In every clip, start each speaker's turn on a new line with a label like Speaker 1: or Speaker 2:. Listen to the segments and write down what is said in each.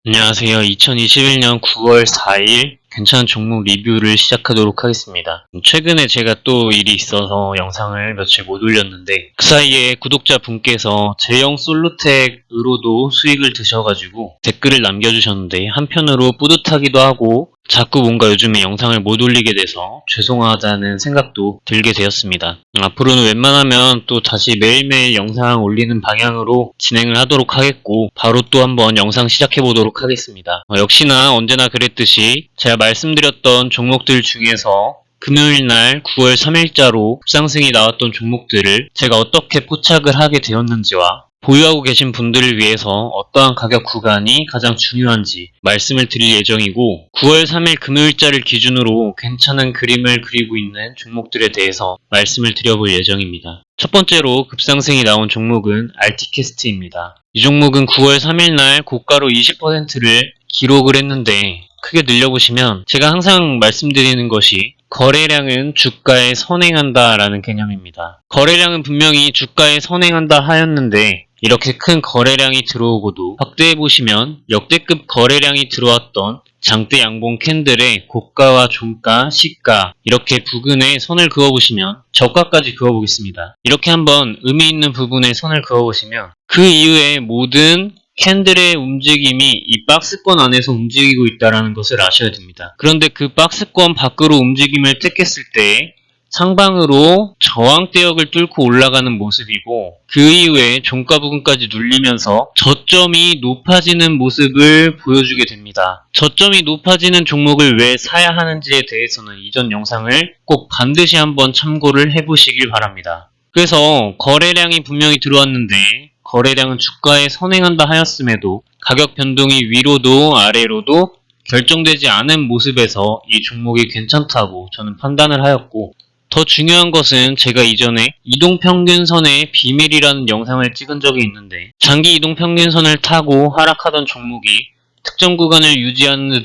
Speaker 1: 안녕하세요. 2021년 9월 4일 괜찮은 종목 리뷰를 시작하도록 하겠습니다. 최근에 제가 또 일이 있어서 영상을 며칠 못 올렸는데 그 사이에 구독자 분께서 제형 솔루텍으로도 수익을 드셔가지고 댓글을 남겨주셨는데 한편으로 뿌듯하기도 하고 자꾸 뭔가 요즘에 영상을 못 올리게 돼서 죄송하다는 생각도 들게 되었습니다. 앞으로는 웬만하면 또 다시 매일매일 영상 올리는 방향으로 진행을 하도록 하겠고 바로 또 한번 영상 시작해 보도록 하겠습니다. 역시나 언제나 그랬듯이 제가 말씀드렸던 종목들 중에서 금요일날 9월 3일자로 급상승이 나왔던 종목들을 제가 어떻게 포착을 하게 되었는지와 보유하고 계신 분들을 위해서 어떠한 가격 구간이 가장 중요한지 말씀을 드릴 예정이고 9월 3일 금요일자를 기준으로 괜찮은 그림을 그리고 있는 종목들에 대해서 말씀을 드려볼 예정입니다. 첫 번째로 급상승이 나온 종목은 알티캐스트입니다. 이 종목은 9월 3일날 고가로 20%를 기록을 했는데 크게 늘려보시면 제가 항상 말씀드리는 것이 거래량은 주가에 선행한다 라는 개념입니다. 거래량은 분명히 주가에 선행한다 하였는데 이렇게 큰 거래량이 들어오고도 확대해보시면 역대급 거래량이 들어왔던 장대 양봉 캔들의 고가와 종가, 시가 이렇게 부근에 선을 그어보시면 저가까지 그어보겠습니다. 이렇게 한번 의미 있는 부분에 선을 그어보시면 그 이후에 모든 캔들의 움직임이 이 박스권 안에서 움직이고 있다는 것을 아셔야 됩니다. 그런데 그 박스권 밖으로 움직임을 택했을 때 상방으로 저항대역을 뚫고 올라가는 모습이고 그 이후에 종가 부근까지 눌리면서 저점이 높아지는 모습을 보여주게 됩니다. 저점이 높아지는 종목을 왜 사야 하는지에 대해서는 이전 영상을 꼭 반드시 한번 참고를 해보시길 바랍니다. 그래서 거래량이 분명히 들어왔는데 거래량은 주가에 선행한다 하였음에도 가격 변동이 위로도 아래로도 결정되지 않은 모습에서 이 종목이 괜찮다고 저는 판단을 하였고 더 중요한 것은 제가 이전에 이동평균선의 비밀이라는 영상을 찍은 적이 있는데 장기 이동평균선을 타고 하락하던 종목이 특정 구간을 유지하는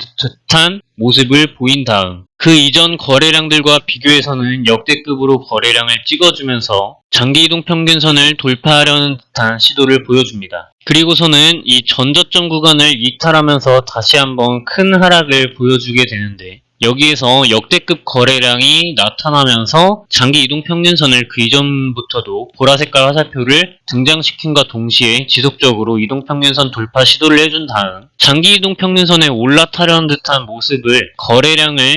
Speaker 1: 듯한 모습을 보인 다음 그 이전 거래량들과 비교해서는 역대급으로 거래량을 찍어주면서 장기 이동평균선을 돌파하려는 듯한 시도를 보여줍니다. 그리고서는 이 전저점 구간을 이탈하면서 다시 한번 큰 하락을 보여주게 되는데 여기에서 역대급 거래량이 나타나면서 장기 이동평균선을 그 이전부터도 보라색깔 화살표를 등장시킨과 동시에 지속적으로 이동평균선 돌파 시도를 해준 다음 장기 이동평균선에 올라타려는 듯한 모습을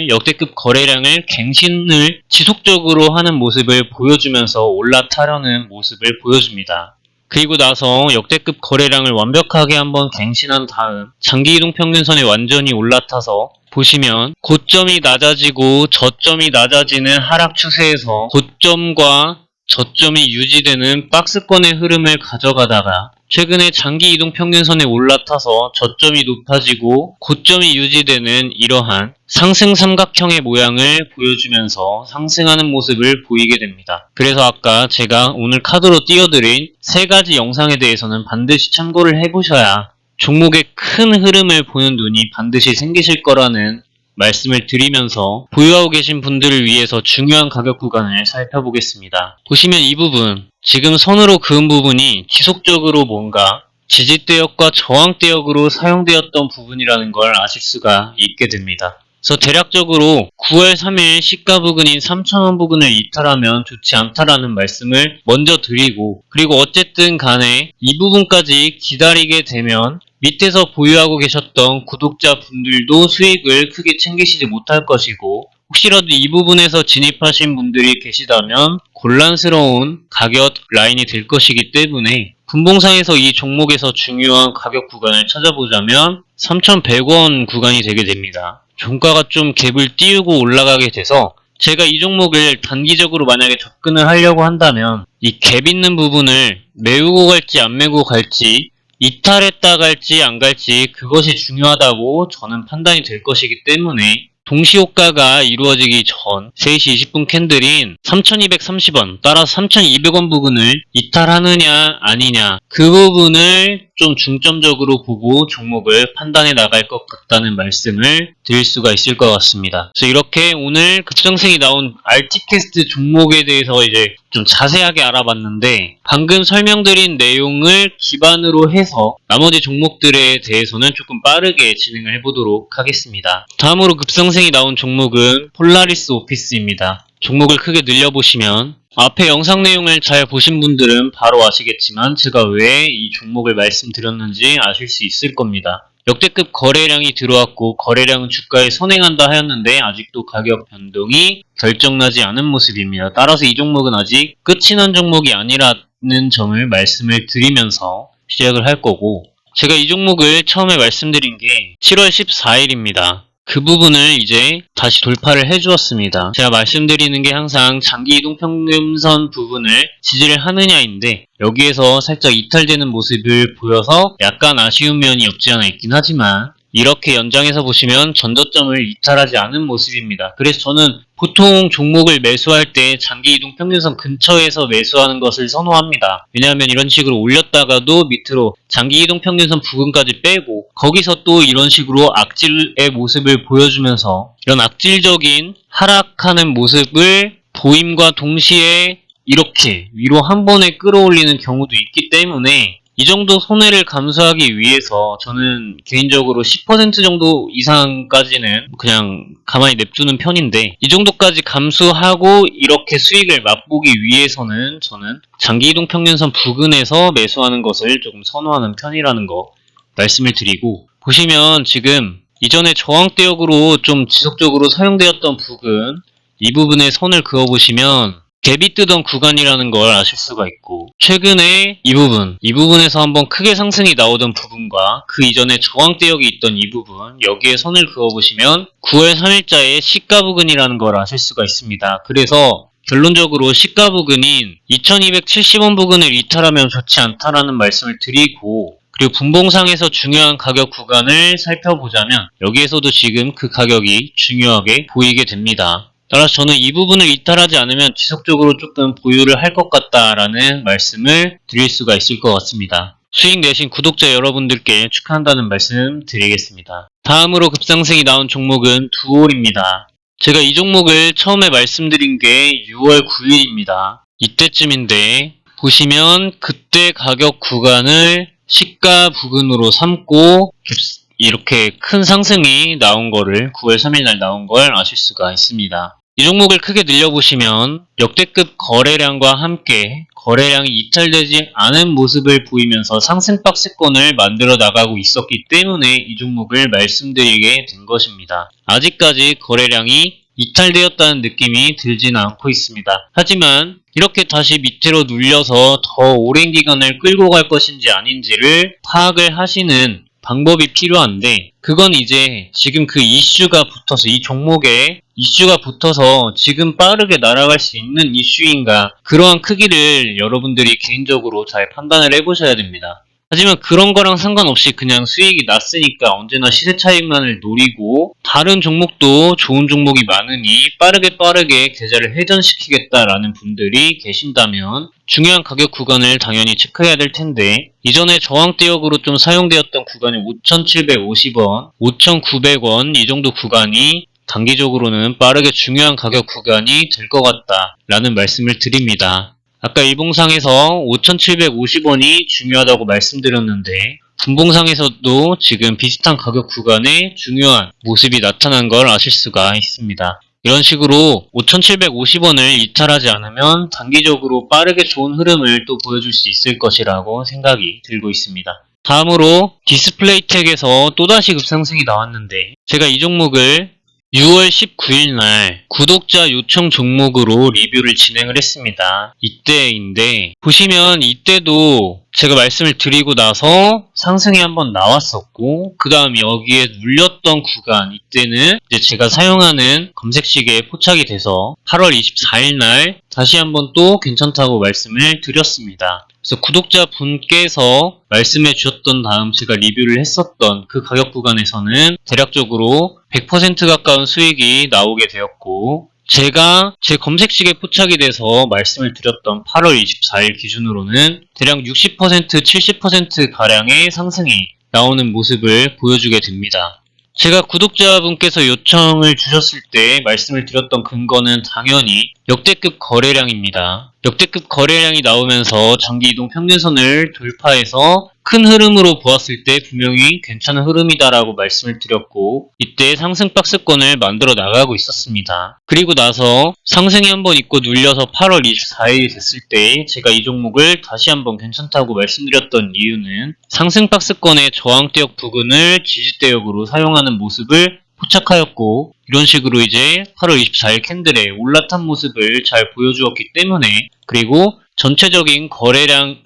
Speaker 1: 역대급 거래량을 갱신을 지속적으로 하는 모습을 보여주면서 올라타려는 모습을 보여줍니다. 그리고 나서 역대급 거래량을 완벽하게 한번 갱신한 다음 장기 이동평균선에 완전히 올라타서 보시면 고점이 낮아지고 저점이 낮아지는 하락 추세에서 고점과 저점이 유지되는 박스권의 흐름을 가져가다가 최근에 장기 이동평균선에 올라타서 저점이 높아지고 고점이 유지되는 이러한 상승 삼각형의 모양을 보여주면서 상승하는 모습을 보이게 됩니다. 그래서 아까 제가 오늘 카드로 띄워드린 세 가지 영상에 대해서는 반드시 참고를 해보셔야 종목의 큰 흐름을 보는 눈이 반드시 생기실 거라는 말씀을 드리면서 보유하고 계신 분들을 위해서 중요한 가격 구간을 살펴보겠습니다. 보시면 이 부분, 지금 선으로 그은 부분이 지속적으로 뭔가 지지대역과 저항대역으로 사용되었던 부분이라는 걸 아실 수가 있게 됩니다. 그래서 대략적으로 9월 3일 시가 부근인 3,000원 부근을 이탈하면 좋지 않다라는 말씀을 먼저 드리고 그리고 어쨌든 간에 이 부분까지 기다리게 되면 밑에서 보유하고 계셨던 구독자분들도 수익을 크게 챙기시지 못할 것이고 혹시라도 이 부분에서 진입하신 분들이 계시다면 곤란스러운 가격 라인이 될 것이기 때문에 분봉상에서 이 종목에서 중요한 가격 구간을 찾아보자면 3,100원 구간이 되게 됩니다. 종가가 좀 갭을 띄우고 올라가게 돼서 제가 이 종목을 단기적으로 만약에 접근을 하려고 한다면 이 갭 있는 부분을 메우고 갈지 안 메우고 갈지 이탈했다 갈지 안 갈지 그것이 중요하다고 저는 판단이 될 것이기 때문에 동시효과가 이루어지기 전 3시 20분 캔들인 3,230원 따라서 3,200원 부분을 이탈하느냐 아니냐 그 부분을 좀 중점적으로 보고 종목을 판단해 나갈 것 같다는 말씀을 드릴 수가 있을 것 같습니다. 그래서 이렇게 오늘 급등세이 나온 RT캐스트 종목에 대해서 이제 좀 자세하게 알아봤는데, 방금 설명드린 내용을 기반으로 해서 나머지 종목들에 대해서는 조금 빠르게 진행을 해보도록 하겠습니다. 다음으로 급상승이 나온 종목은 폴라리스 오피스입니다. 종목을 크게 늘려보시면 앞에 영상 내용을 잘 보신 분들은 바로 아시겠지만 제가 왜 이 종목을 말씀드렸는지 아실 수 있을 겁니다. 역대급 거래량이 들어왔고 거래량은 주가에 선행한다 하였는데 아직도 가격 변동이 결정나지 않은 모습입니다. 따라서 이 종목은 아직 끝이 난 종목이 아니라는 점을 말씀을 드리면서 시작을 할 거고, 제가 이 종목을 처음에 말씀드린 게 7월 14일입니다. 그 부분을 이제 다시 돌파를 해주었습니다. 제가 말씀드리는 게 항상 장기 이동 평균선 부분을 지지를 하느냐인데, 여기에서 살짝 이탈되는 모습을 보여서 약간 아쉬운 면이 없지 않아 있긴 하지만, 이렇게 연장해서 보시면 전저점을 이탈하지 않은 모습입니다. 그래서 저는 보통 종목을 매수할 때 장기 이동 평균선 근처에서 매수하는 것을 선호합니다. 왜냐하면 이런 식으로 올렸다가도 밑으로 장기 이동 평균선 부근까지 빼고 거기서 또 이런 식으로 악질의 모습을 보여주면서 이런 악질적인 하락하는 모습을 보임과 동시에 이렇게 위로 한 번에 끌어올리는 경우도 있기 때문에 이 정도 손해를 감수하기 위해서 저는 개인적으로 10% 정도 이상까지는 그냥 가만히 냅두는 편인데, 이 정도까지 감수하고 이렇게 수익을 맛보기 위해서는 저는 장기 이동 평균선 부근에서 매수하는 것을 조금 선호하는 편이라는 거 말씀을 드리고, 보시면 지금 이전에 저항대역으로 좀 지속적으로 사용되었던 부근, 이 부분에 선을 그어보시면 갭이 뜨던 구간이라는 걸 아실 수가 있고, 최근에 이 부분에서 한번 크게 상승이 나오던 부분과 그 이전에 저항대역이 있던 이 부분, 여기에 선을 그어보시면 9월 3일자의 시가 부근이라는 걸 아실 수가 있습니다. 그래서 결론적으로 시가 부근인 2270원 부근을 이탈하면 좋지 않다라는 말씀을 드리고, 그리고 분봉상에서 중요한 가격 구간을 살펴보자면 여기에서도 지금 그 가격이 중요하게 보이게 됩니다. 따라서 저는 이 부분을 이탈하지 않으면 지속적으로 조금 보유를 할 것 같다라는 말씀을 드릴 수가 있을 것 같습니다. 수익 내신 구독자 여러분들께 축하한다는 말씀 드리겠습니다. 다음으로 급상승이 나온 종목은 두올입니다. 제가 이 종목을 처음에 말씀드린 게 6월 9일입니다. 이때쯤인데 보시면 그때 가격 구간을 시가 부근으로 삼고 이렇게 큰 상승이 나온 거를 9월 3일 날 나온 걸 아실 수가 있습니다. 이 종목을 크게 늘려보시면 역대급 거래량과 함께 거래량이 이탈되지 않은 모습을 보이면서 상승 박스권을 만들어 나가고 있었기 때문에 이 종목을 말씀드리게 된 것입니다. 아직까지 거래량이 이탈되었다는 느낌이 들지는 않고 있습니다. 하지만 이렇게 다시 밑으로 눌려서 더 오랜 기간을 끌고 갈 것인지 아닌지를 파악을 하시는 방법이 필요한데, 그건 이제 지금 그 이슈가 붙어서, 이 종목에 이슈가 붙어서 지금 빠르게 날아갈 수 있는 이슈인가, 그러한 크기를 여러분들이 개인적으로 잘 판단을 해보셔야 됩니다. 하지만 그런 거랑 상관없이 그냥 수익이 났으니까 언제나 시세 차익만을 노리고 다른 종목도 좋은 종목이 많으니 빠르게 계좌를 회전시키겠다라는 분들이 계신다면 중요한 가격 구간을 당연히 체크해야 될 텐데, 이전에 저항대역으로 좀 사용되었던 구간이 5,750원, 5,900원 이 정도 구간이 단기적으로는 빠르게 중요한 가격 구간이 될 것 같다라는 말씀을 드립니다. 아까 일봉상에서 5,750원이 중요하다고 말씀드렸는데, 분봉상에서도 지금 비슷한 가격 구간에 중요한 모습이 나타난 걸 아실 수가 있습니다. 이런 식으로 5,750원을 이탈하지 않으면 단기적으로 빠르게 좋은 흐름을 또 보여줄 수 있을 것이라고 생각이 들고 있습니다. 다음으로 디스플레이텍에서 또다시 급상승이 나왔는데, 제가 이 종목을 6월 19일 날 구독자 요청 종목으로 리뷰를 진행을 했습니다. 이때인데 보시면 이때도 제가 말씀을 드리고 나서 상승이 한번 나왔었고, 그 다음 여기에 눌렸던 구간, 이때는 이제 제가 사용하는 검색식에 포착이 돼서 8월 24일 날 다시 한번 또 괜찮다고 말씀을 드렸습니다. 그래서 구독자 분께서 말씀해 주셨던 다음 제가 리뷰를 했었던 그 가격 구간에서는 대략적으로 100% 가까운 수익이 나오게 되었고, 제가 제 검색식에 포착이 돼서 말씀을 드렸던 8월 24일 기준으로는 대략 60%, 70%가량의 상승이 나오는 모습을 보여주게 됩니다. 제가 구독자분께서 요청을 주셨을 때 말씀을 드렸던 근거는 당연히 역대급 거래량입니다. 역대급 거래량이 나오면서 장기이동 평균선을 돌파해서 큰 흐름으로 보았을 때 분명히 괜찮은 흐름이다라고 말씀을 드렸고, 이때 상승 박스권을 만들어 나가고 있었습니다. 그리고 나서 상승이 한번 있고 눌려서 8월 24일이 됐을 때 제가 이 종목을 다시 한번 괜찮다고 말씀드렸던 이유는 상승 박스권의 저항대역 부근을 지지대역으로 사용하는 모습을 포착하였고, 이런 식으로 이제 8월 24일 캔들에 올라탄 모습을 잘 보여주었기 때문에, 그리고 전체적인 거래량이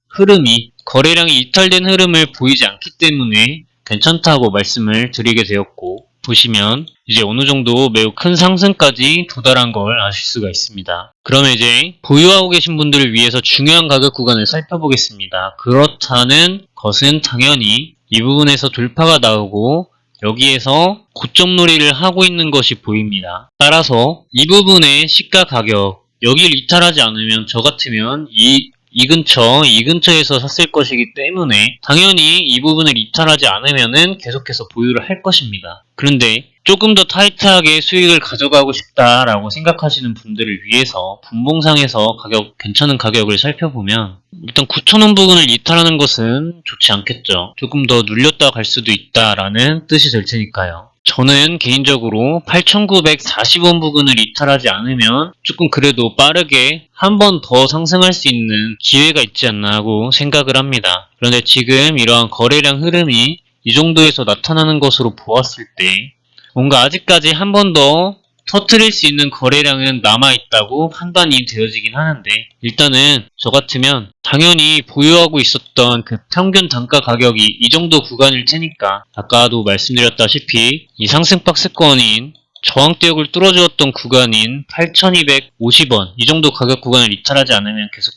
Speaker 1: 이탈된 흐름을 보이지 않기 때문에 괜찮다고 말씀을 드리게 되었고, 보시면 이제 어느 정도 매우 큰 상승까지 도달한 걸 아실 수가 있습니다. 그러면 이제 보유하고 계신 분들을 위해서 중요한 가격 구간을 살펴보겠습니다. 그렇다는 것은 당연히 이 부분에서 돌파가 나오고 여기에서 고점놀이를 하고 있는 것이 보입니다. 따라서 이 부분의 시가 가격, 여기를 이탈하지 않으면 저 같으면 이 근처에서 샀을 것이기 때문에 당연히 이 부분을 이탈하지 않으면은 계속해서 보유를 할 것입니다. 그런데 조금 더 타이트하게 수익을 가져가고 싶다라고 생각하시는 분들을 위해서 분봉상에서 괜찮은 가격을 살펴보면 일단 9,000원 부분을 이탈하는 것은 좋지 않겠죠. 조금 더 눌렸다 갈 수도 있다라는 뜻이 될 테니까요. 저는 개인적으로 8,940원 부근을 이탈하지 않으면 조금 그래도 빠르게 한 번 더 상승할 수 있는 기회가 있지 않나 하고 생각을 합니다. 그런데 지금 이러한 거래량 흐름이 이 정도에서 나타나는 것으로 보았을 때 뭔가 아직까지 한 번 더 터트릴 수 있는 거래량은 남아있다고 판단이 되어지긴 하는데, 일단은 저 같으면 당연히 보유하고 있었던 그 평균 단가 가격이 이 정도 구간일 테니까, 아까도 말씀드렸다시피 이 상승 박스권인 저항대역을 뚫어주었던 구간인 8,250원 이 정도 가격 구간을 이탈하지 않으면 계속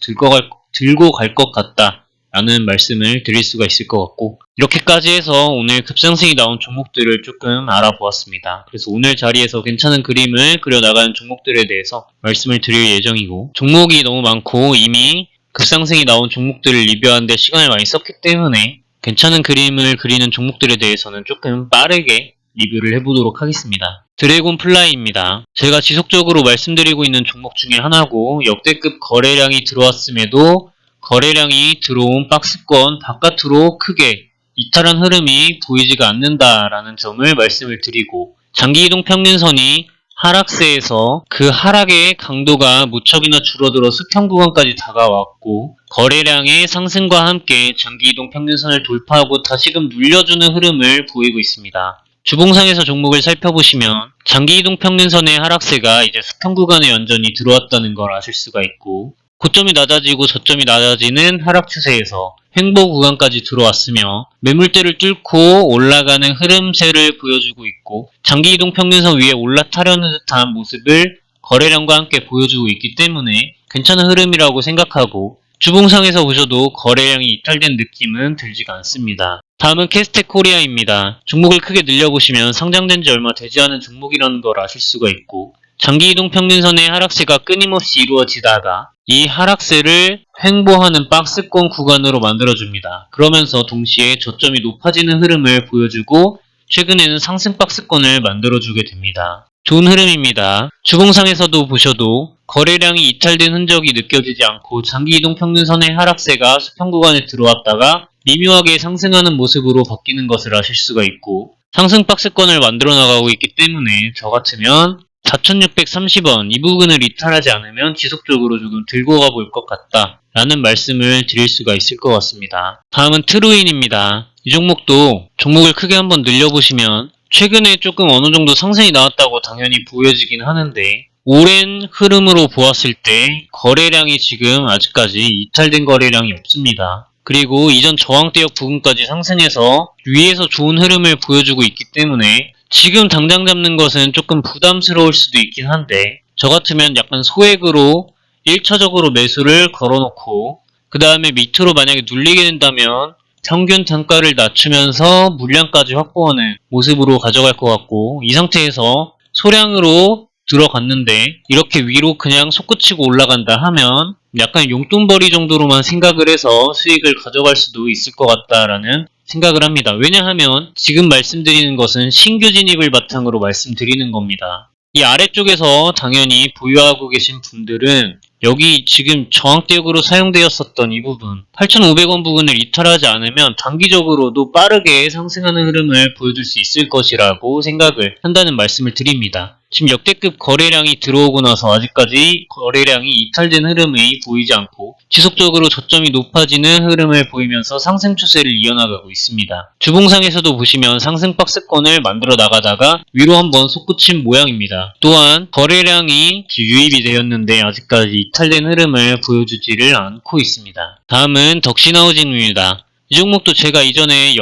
Speaker 1: 들고 갈 것 같다 라는 말씀을 드릴 수가 있을 것 같고, 이렇게까지 해서 오늘 급상승이 나온 종목들을 조금 알아보았습니다. 그래서 오늘 자리에서 괜찮은 그림을 그려나가는 종목들에 대해서 말씀을 드릴 예정이고, 종목이 너무 많고 이미 급상승이 나온 종목들을 리뷰하는데 시간을 많이 썼기 때문에 괜찮은 그림을 그리는 종목들에 대해서는 조금 빠르게 리뷰를 해보도록 하겠습니다. 드래곤 플라이입니다. 제가 지속적으로 말씀드리고 있는 종목 중에 하나고, 역대급 거래량이 들어왔음에도 거래량이 들어온 박스권 바깥으로 크게 이탈한 흐름이 보이지가 않는다라는 점을 말씀을 드리고, 장기이동 평균선이 하락세에서 그 하락의 강도가 무척이나 줄어들어 수평 구간까지 다가왔고, 거래량의 상승과 함께 장기이동 평균선을 돌파하고 다시금 눌려주는 흐름을 보이고 있습니다. 주봉상에서 종목을 살펴보시면 장기이동 평균선의 하락세가 이제 수평 구간에 완전히 들어왔다는 걸 아실 수가 있고, 고점이 낮아지고 저점이 낮아지는 하락 추세에서 횡보 구간까지 들어왔으며 매물대를 뚫고 올라가는 흐름세를 보여주고 있고, 장기이동 평균선 위에 올라타려는 듯한 모습을 거래량과 함께 보여주고 있기 때문에 괜찮은 흐름이라고 생각하고, 주봉상에서 보셔도 거래량이 이탈된 느낌은 들지가 않습니다. 다음은 캐스텍 코리아입니다. 종목을 크게 늘려보시면 상장된 지 얼마 되지 않은 종목이라는 걸 아실 수가 있고, 장기이동 평균선의 하락세가 끊임없이 이루어지다가 이 하락세를 횡보하는 박스권 구간으로 만들어줍니다. 그러면서 동시에 저점이 높아지는 흐름을 보여주고 최근에는 상승 박스권을 만들어주게 됩니다. 좋은 흐름입니다. 주봉상에서도 보셔도 거래량이 이탈된 흔적이 느껴지지 않고 장기이동 평균선의 하락세가 수평 구간에 들어왔다가 미묘하게 상승하는 모습으로 바뀌는 것을 아실 수가 있고, 상승 박스권을 만들어 나가고 있기 때문에 저 같으면 4,630원 이 부분을 이탈하지 않으면 지속적으로 조금 들고 가볼 것 같다 라는 말씀을 드릴 수가 있을 것 같습니다. 다음은 트루인입니다. 이 종목도 종목을 크게 한번 늘려보시면 최근에 조금 어느 정도 상승이 나왔다고 당연히 보여지긴 하는데, 오랜 흐름으로 보았을 때 거래량이 지금 아직까지 이탈된 거래량이 없습니다. 그리고 이전 저항대역 부분까지 상승해서 위에서 좋은 흐름을 보여주고 있기 때문에 지금 당장 잡는 것은 조금 부담스러울 수도 있긴 한데, 저 같으면 약간 소액으로 1차적으로 매수를 걸어놓고 그 다음에 밑으로 만약에 눌리게 된다면 평균 단가를 낮추면서 물량까지 확보하는 모습으로 가져갈 것 같고, 이 상태에서 소량으로 들어갔는데 이렇게 위로 그냥 솟구치고 올라간다 하면 약간 용돈벌이 정도로만 생각을 해서 수익을 가져갈 수도 있을 것 같다라는 생각을 합니다. 왜냐하면 지금 말씀드리는 것은 신규 진입을 바탕으로 말씀드리는 겁니다. 이 아래쪽에서 당연히 보유하고 계신 분들은 여기 지금 저항대역으로 사용되었었던 이 부분 8,500원 부분을 이탈하지 않으면 단기적으로도 빠르게 상승하는 흐름을 보여줄 수 있을 것이라고 생각을 한다는 말씀을 드립니다. 지금 역대급 거래량이 들어오고 나서 아직까지 거래량이 이탈된 흐름이 보이지 않고 지속적으로 저점이 높아지는 흐름을 보이면서 상승 추세를 이어나가고 있습니다. 주봉상에서도 보시면 상승 박스권을 만들어 나가다가 위로 한번 솟구친 모양입니다. 또한 거래량이 유입이 되었는데 아직까지 이탈된 흐름을 보여주지를 않고 있습니다. 다음은 덕신하우징입니다. 이 종목도 제가 이전에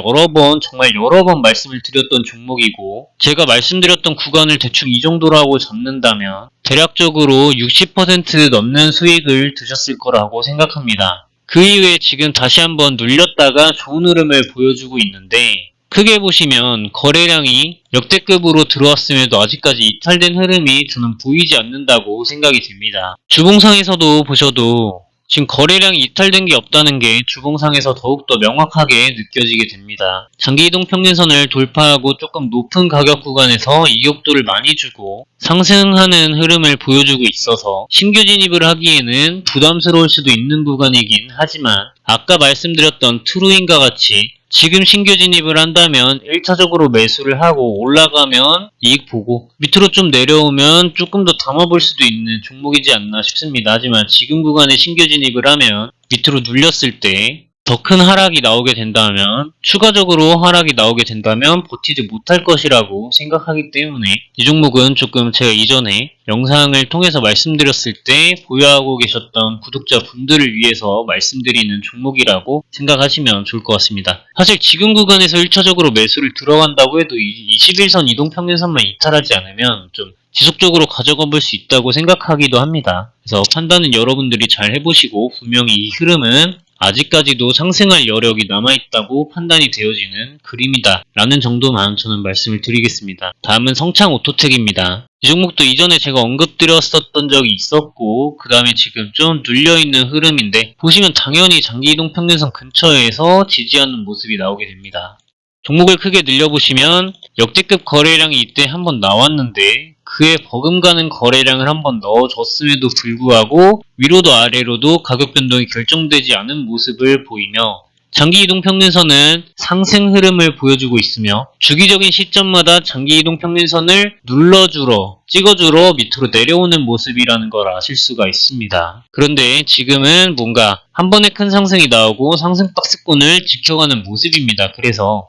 Speaker 1: 정말 여러 번 말씀을 드렸던 종목이고 제가 말씀드렸던 구간을 대충 이 정도라고 잡는다면 대략적으로 60% 넘는 수익을 드셨을 거라고 생각합니다. 그 이후에 지금 다시 한번 눌렸다가 좋은 흐름을 보여주고 있는데 크게 보시면 거래량이 역대급으로 들어왔음에도 아직까지 이탈된 흐름이 저는 보이지 않는다고 생각이 됩니다. 주봉상에서도 보셔도 지금 거래량이 이탈된 게 없다는 게 주봉상에서 더욱더 명확하게 느껴지게 됩니다. 장기이동 평균선을 돌파하고 조금 높은 가격 구간에서 이격도를 많이 주고 상승하는 흐름을 보여주고 있어서 신규 진입을 하기에는 부담스러울 수도 있는 구간이긴 하지만 아까 말씀드렸던 트루인과 같이 지금 신규 진입을 한다면 1차적으로 매수를 하고 올라가면 이익 보고 밑으로 좀 내려오면 조금 더 담아볼 수도 있는 종목이지 않나 싶습니다. 하지만 지금 구간에 신규 진입을 하면 밑으로 눌렸을 때 더 큰 하락이 나오게 된다면 추가적으로 하락이 나오게 된다면 버티지 못할 것이라고 생각하기 때문에 이 종목은 조금 제가 이전에 영상을 통해서 말씀드렸을 때 보유하고 계셨던 구독자분들을 위해서 말씀드리는 종목이라고 생각하시면 좋을 것 같습니다. 사실 지금 구간에서 1차적으로 매수를 들어간다고 해도 21선 이동평균선만 이탈하지 않으면 좀 지속적으로 가져가 볼 수 있다고 생각하기도 합니다. 그래서 판단은 여러분들이 잘 해보시고 분명히 이 흐름은 아직까지도 상승할 여력이 남아있다고 판단이 되어지는 그림이다 라는 정도만 저는 말씀을 드리겠습니다. 다음은 성창오토텍입니다. 이 종목도 이전에 제가 언급드렸었던 적이 있었고 그 다음에 지금 좀 눌려있는 흐름인데 보시면 당연히 장기이동평균선 근처에서 지지하는 모습이 나오게 됩니다. 종목을 크게 늘려보시면 역대급 거래량이 이때 한번 나왔는데 그에 버금가는 거래량을 한번 넣어줬음에도 불구하고 위로도 아래로도 가격 변동이 결정되지 않은 모습을 보이며 장기이동평균선은 상승 흐름을 보여주고 있으며 주기적인 시점마다 장기이동평균선을 눌러주러 찍어주러 밑으로 내려오는 모습이라는 걸 아실 수가 있습니다. 그런데 지금은 뭔가 한 번에 큰 상승이 나오고 상승 박스권을 지켜가는 모습입니다. 그래서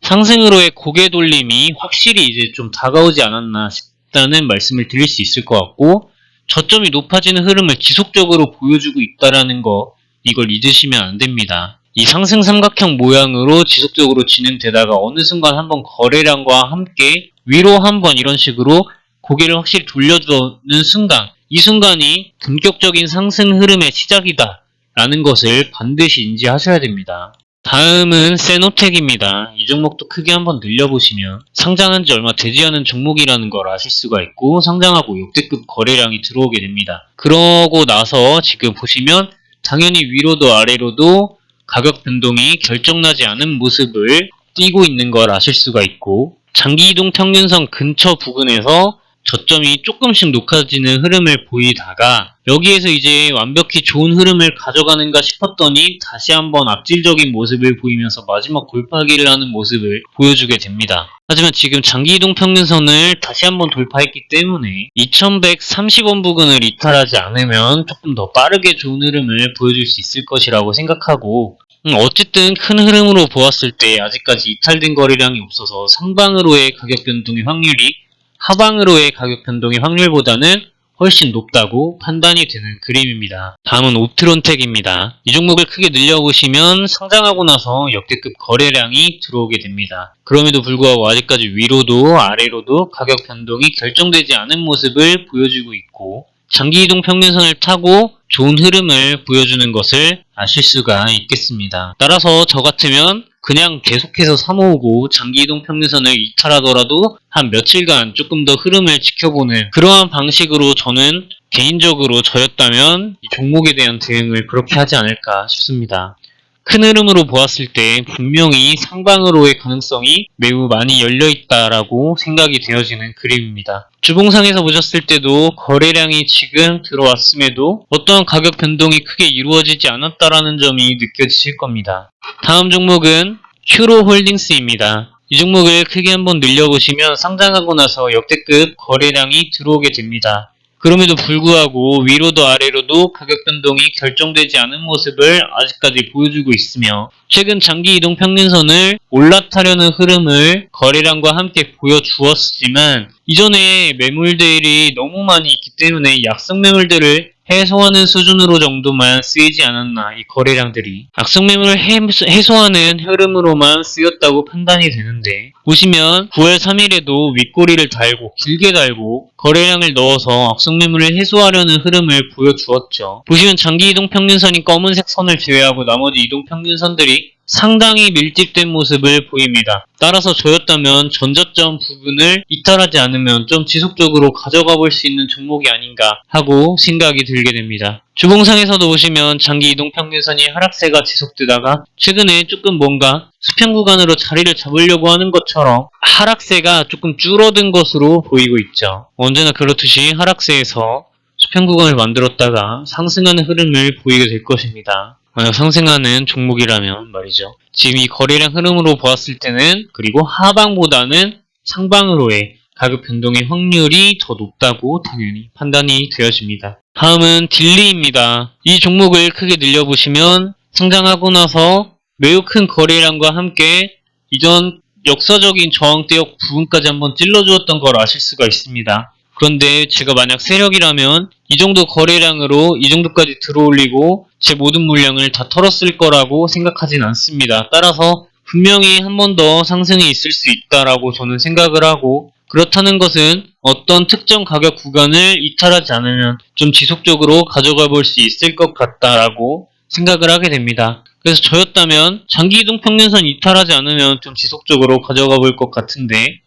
Speaker 1: 상승으로의 고개 돌림이 확실히 이제 좀 다가오지 않았나 싶다는 말씀을 드릴 수 있을 것 같고 저점이 높아지는 흐름을 지속적으로 보여주고 있다는 거 이걸 잊으시면 안 됩니다. 이 상승 삼각형 모양으로 지속적으로 진행되다가 어느 순간 한번 거래량과 함께 위로 한번 이런 식으로 고개를 확실히 돌려주는 순간 이 순간이 본격적인 상승 흐름의 시작이다 라는 것을 반드시 인지하셔야 됩니다. 다음은 세노텍입니다. 이 종목도 크게 한번 늘려보시면 상장한 지 얼마 되지 않은 종목이라는 걸 아실 수가 있고 상장하고 역대급 거래량이 들어오게 됩니다. 그러고 나서 지금 보시면 당연히 위로도 아래로도 가격 변동이 결정나지 않은 모습을 띄고 있는 걸 아실 수가 있고 장기이동 평균선 근처 부근에서 저점이 조금씩 높아지는 흐름을 보이다가 여기에서 이제 완벽히 좋은 흐름을 가져가는가 싶었더니 다시 한번 악질적인 모습을 보이면서 마지막 골파기를 하는 모습을 보여주게 됩니다. 하지만 지금 장기이동 평균선을 다시 한번 돌파했기 때문에 2130원 부근을 이탈하지 않으면 조금 더 빠르게 좋은 흐름을 보여줄 수 있을 것이라고 생각하고 어쨌든 큰 흐름으로 보았을 때 아직까지 이탈된 거래량이 없어서 상방으로의 가격 변동의 확률이 하방으로의 가격 변동의 확률보다는 훨씬 높다고 판단이 되는 그림입니다. 다음은 옵트론텍입니다. 이 종목을 크게 늘려보시면 상장하고 나서 역대급 거래량이 들어오게 됩니다. 그럼에도 불구하고 아직까지 위로도 아래로도 가격 변동이 결정되지 않은 모습을 보여주고 있고 장기이동 평균선을 타고 좋은 흐름을 보여주는 것을 아실 수가 있겠습니다. 따라서 저 같으면 그냥 계속해서 사모으고 장기이동 평균선을 이탈하더라도 한 며칠간 조금 더 흐름을 지켜보는 그러한 방식으로 저는 개인적으로 저였다면 이 종목에 대한 대응을 그렇게 하지 않을까 싶습니다. 큰 흐름으로 보았을 때 분명히 상방으로의 가능성이 매우 많이 열려있다라고 생각이 되어지는 그림입니다. 주봉상에서 보셨을 때도 거래량이 지금 들어왔음에도 어떠한 가격 변동이 크게 이루어지지 않았다라는 점이 느껴지실 겁니다. 다음 종목은 큐로홀딩스입니다. 이 종목을 크게 한번 늘려보시면 상장하고 나서 역대급 거래량이 들어오게 됩니다. 그럼에도 불구하고 위로도 아래로도 가격 변동이 결정되지 않은 모습을 아직까지 보여주고 있으며 최근 장기 이동 평균선을 올라타려는 흐름을 거래량과 함께 보여주었지만 이전에 매물들이 너무 많이 있기 때문에 약성 매물들을 해소하는 수준으로 정도만 쓰이지 않았나, 이 거래량들이. 악성 매물을 해소하는 흐름으로만 쓰였다고 판단이 되는데, 보시면 9월 3일에도 윗꼬리를 달고 길게 달고 거래량을 넣어서 악성 매물을 해소하려는 흐름을 보여주었죠. 보시면 장기 이동 평균선이 검은색 선을 제외하고 나머지 이동 평균선들이 상당히 밀집된 모습을 보입니다. 따라서 저였다면 전저점 부분을 이탈하지 않으면 좀 지속적으로 가져가 볼 수 있는 종목이 아닌가 하고 생각이 들게 됩니다. 주봉상에서도 보시면 장기 이동평균선이 하락세가 지속되다가 최근에 조금 뭔가 수평 구간으로 자리를 잡으려고 하는 것처럼 하락세가 조금 줄어든 것으로 보이고 있죠. 언제나 그렇듯이 하락세에서 수평 구간을 만들었다가 상승하는 흐름을 보이게 될 것입니다. 만약 상승하는 종목이라면 말이죠. 지금 이 거래량 흐름으로 보았을 때는 그리고 하방보다는 상방으로의 가격 변동의 확률이 더 높다고 당연히 판단이 되어집니다. 다음은 딜리입니다. 이 종목을 크게 늘려보시면 상장하고 나서 매우 큰 거래량과 함께 이전 역사적인 저항대역 부분까지 한번 찔러주었던 걸 아실 수가 있습니다. 그런데 제가 만약 세력이라면 이 정도 거래량으로 이 정도까지 들어올리고 제 모든 물량을 다 털었을 거라고 생각하진 않습니다. 따라서 분명히 한 번 더 상승이 있을 수 있다라고 저는 생각을 하고, 그렇다는 것은 어떤 특정 가격 구간을 이탈하지 않으면 좀 지속적으로 가져가 볼 수 있을 것 같다라고 생각을 하게 됩니다. 그래서 저였다면 장기 이동 평균선 이탈하지 않으면 좀 지속적으로 가져가 볼 것 같은데,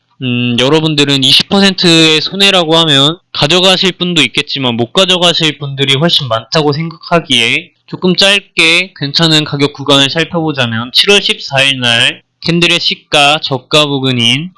Speaker 1: 여러분들은 20%의 손해라고 하면 가져가실 분도 있겠지만 못 가져가실 분들이 훨씬 많다고 생각하기에 조금 짧게 괜찮은 가격 구간을 살펴보자면 7월 14일 날 캔들의 시가 저가 부근인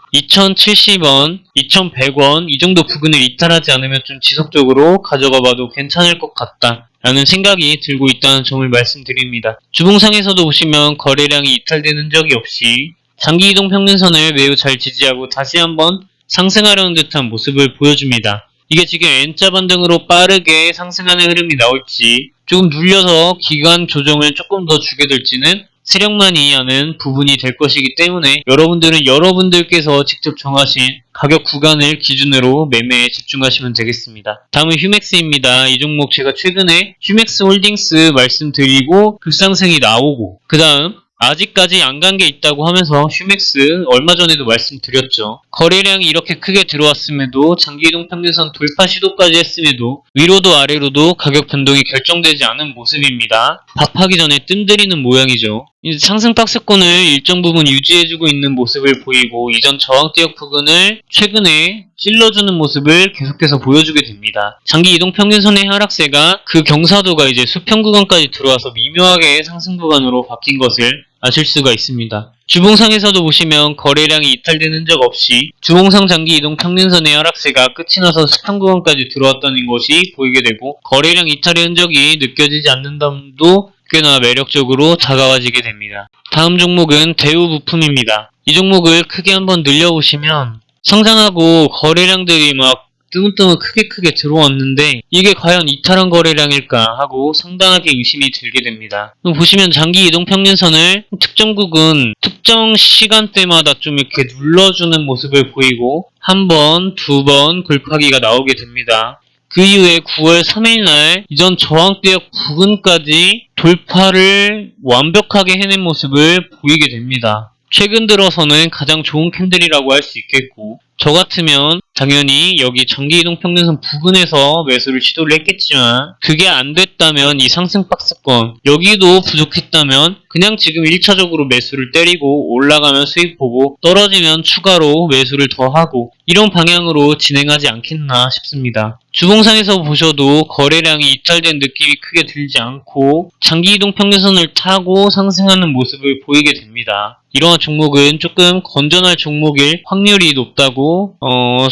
Speaker 1: 2,070원, 2,100원 이 정도 부근을 이탈하지 않으면 좀 지속적으로 가져가 봐도 괜찮을 것 같다 라는 생각이 들고 있다는 점을 말씀드립니다. 주봉상에서도 보시면 거래량이 이탈되는 적이 없이 장기 이동 평균선을 매우 잘 지지하고 다시 한번 상승하려는 듯한 모습을 보여줍니다. 이게 지금 N자 반등으로 빠르게 상승하는 흐름이 나올지 조금 눌려서 기간 조정을 조금 더 주게 될지는 세력만이 아는 부분이 될 것이기 때문에 여러분들은 여러분들께서 직접 정하신 가격 구간을 기준으로 매매에 집중하시면 되겠습니다. 다음은 휴맥스입니다. 이 종목 제가 최근에 휴맥스 홀딩스 말씀드리고 급상승이 나오고 그 다음 아직까지 안 간 게 있다고 하면서 휴맥스 얼마 전에도 말씀드렸죠. 거래량이 이렇게 크게 들어왔음에도 장기이동 평균선 돌파 시도까지 했음에도 위로도 아래로도 가격 변동이 결정되지 않은 모습입니다. 밥하기 전에 뜸들이는 모양이죠. 상승 박스권을 일정 부분 유지해주고 있는 모습을 보이고 이전 저항대역 부근을 최근에 찔러주는 모습을 계속해서 보여주게 됩니다. 장기 이동 평균선의 하락세가 그 경사도가 이제 수평 구간까지 들어와서 미묘하게 상승 구간으로 바뀐 것을 아실 수가 있습니다. 주봉상에서도 보시면 거래량이 이탈되는 적 없이 주봉상 장기 이동 평균선의 하락세가 끝이 나서 수평 구간까지 들어왔다는 것이 보이게 되고 거래량 이탈의 흔적이 느껴지지 않는 점도 꽤나 매력적으로 다가와지게 됩니다. 다음 종목은 대우부품입니다. 이 종목을 크게 한번 늘려보시면 상장하고 거래량들이 막 뜨문뜨문 크게 들어왔는데 이게 과연 이탈한 거래량일까 하고 상당하게 의심이 들게 됩니다. 보시면 장기 이동 평균선을 특정 구간, 특정 시간대마다 좀 이렇게 눌러주는 모습을 보이고 한 번, 두 번 골파기가 나오게 됩니다. 그 이후에 9월 3일 날 이전 저항대역 부근까지 돌파를 완벽하게 해낸 모습을 보이게 됩니다. 최근 들어서는 가장 좋은 캔들이라고 할 수 있겠고 저 같으면 당연히 여기 장기이동 평균선 부근에서 매수를 시도를 했겠지만 그게 안 됐다면 이 상승 박스권 여기도 부족했다면 그냥 지금 1차적으로 매수를 때리고 올라가면 수익 보고 떨어지면 추가로 매수를 더 하고 이런 방향으로 진행하지 않겠나 싶습니다. 주봉상에서 보셔도 거래량이 이탈된 느낌이 크게 들지 않고 장기이동 평균선을 타고 상승하는 모습을 보이게 됩니다. 이러한 종목은 조금 건전할 종목일 확률이 높다고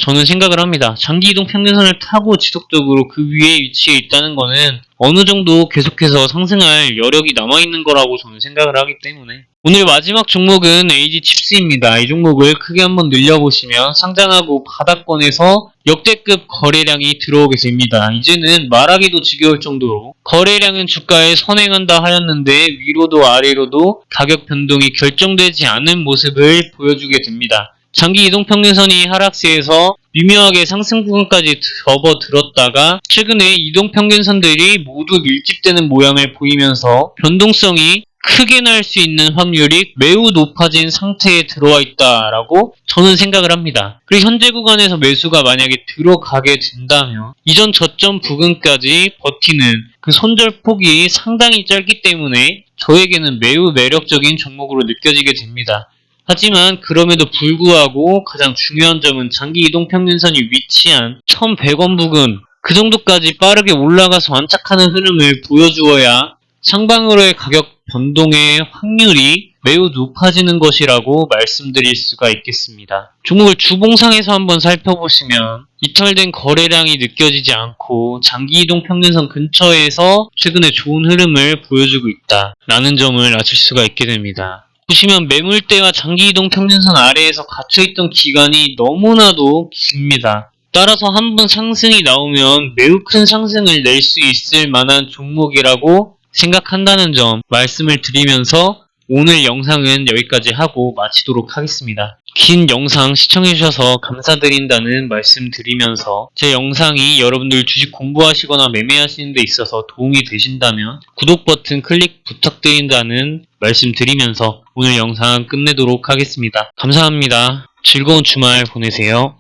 Speaker 1: 저는 생각을 합니다. 장기이동 평균선을 타고 지속적으로 그 위에 위치해 있다는 거는 어느 정도 계속해서 상승할 여력이 남아있는 거라고 저는 생각을 하기 때문에 오늘 마지막 종목은 AG칩스입니다. 이 종목을 크게 한번 늘려보시면 상장하고 바닥권에서 역대급 거래량이 들어오게 됩니다. 이제는 말하기도 지겨울 정도로 거래량은 주가에 선행한다 하였는데 위로도 아래로도 가격 변동이 결정되지 않은 모습을 보여주게 됩니다. 장기 이동평균선이 하락세에서 미묘하게 상승 부분까지 접어들었다가 최근에 이동평균선들이 모두 밀집되는 모양을 보이면서 변동성이 크게 날 수 있는 확률이 매우 높아진 상태에 들어와 있다라고 저는 생각을 합니다. 그리고 현재 구간에서 매수가 만약에 들어가게 된다면 이전 저점 부근까지 버티는 그 손절폭이 상당히 짧기 때문에 저에게는 매우 매력적인 종목으로 느껴지게 됩니다. 하지만 그럼에도 불구하고 가장 중요한 점은 장기 이동평균선이 위치한 1100원 부근 그 정도까지 빠르게 올라가서 안착하는 흐름을 보여주어야 상방으로의 가격 변동의 확률이 매우 높아지는 것이라고 말씀드릴 수가 있겠습니다. 종목을 주봉상에서 한번 살펴보시면 이탈된 거래량이 느껴지지 않고 장기이동 평균선 근처에서 최근에 좋은 흐름을 보여주고 있다라는 점을 아실 수가 있게 됩니다. 보시면 매물대와 장기이동 평균선 아래에서 갇혀있던 기간이 너무나도 깁니다. 따라서 한번 상승이 나오면 매우 큰 상승을 낼 수 있을 만한 종목이라고 생각한다는 점 말씀을 드리면서 오늘 영상은 여기까지 하고 마치도록 하겠습니다. 긴 영상 시청해주셔서 감사드린다는 말씀 드리면서 제 영상이 여러분들 주식 공부하시거나 매매하시는 데 있어서 도움이 되신다면 구독 버튼 클릭 부탁드린다는 말씀 드리면서 오늘 영상 끝내도록 하겠습니다. 감사합니다. 즐거운 주말 보내세요.